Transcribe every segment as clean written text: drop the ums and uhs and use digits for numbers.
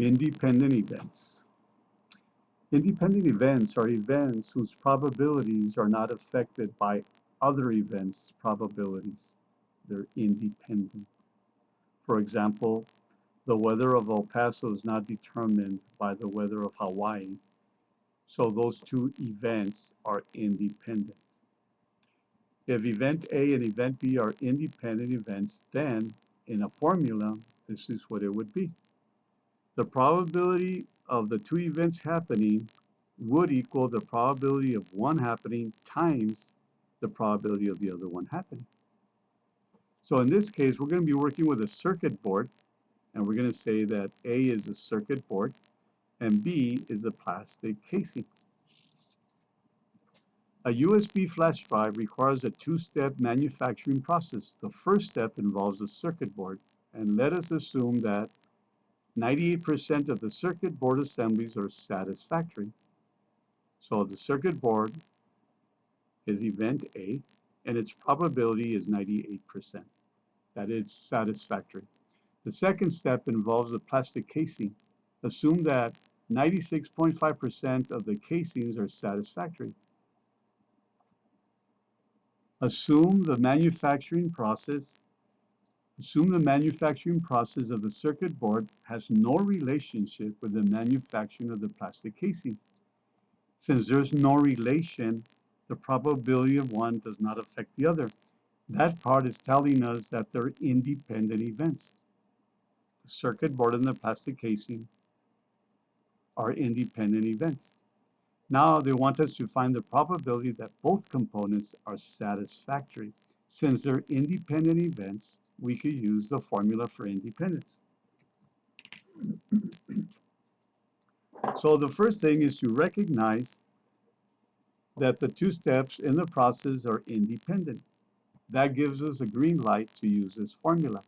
Independent events. Independent events are events whose probabilities are not affected by other events' probabilities. They're independent. For example, the weather of El Paso is not determined by the weather of Hawaii, so those two events are independent. If event A and event B are independent events, then in a formula, this is what it would be. The probability of the two events happening would equal the probability of one happening times the probability of the other one happening. So in this case, we're going to be working with a circuit board, and we're going to say that A is a circuit board and B is a plastic casing. A USB flash drive requires a two-step manufacturing process. The first step involves the circuit board, and let us assume that 98% of the circuit board assemblies are satisfactory. So the circuit board is event A, and its probability is 98%. That is satisfactory. The second step involves the plastic casing. Assume that 96.5% of the casings are satisfactory. Assume the manufacturing process of the circuit board has no relationship with the manufacturing of the plastic casings. Since there's no relation, the probability of one does not affect the other. That part is telling us that they're independent events. The circuit board and the plastic casing are independent events. Now they want us to find the probability that both components are satisfactory. Since they're independent events, we could use the formula for independence. So the first thing is to recognize that the two steps in the process are independent. That gives us a green light to use this formula.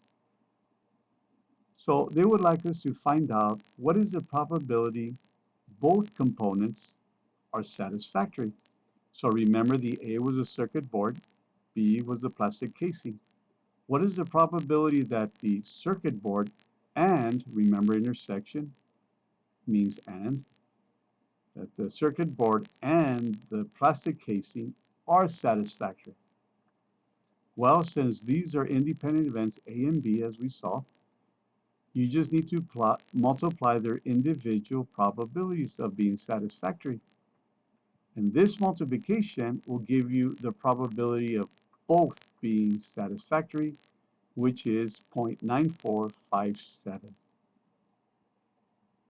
So they would like us to find out what is the probability both components are satisfactory. So remember, the A was a circuit board, B was the plastic casing. What is the probability that the circuit board and, remember intersection means and, that the circuit board and the plastic casing are satisfactory? Well, since these are independent events, A and B, as we saw, you just need to multiply their individual probabilities of being satisfactory. And this multiplication will give you the probability of both being satisfactory, which is 0.9457.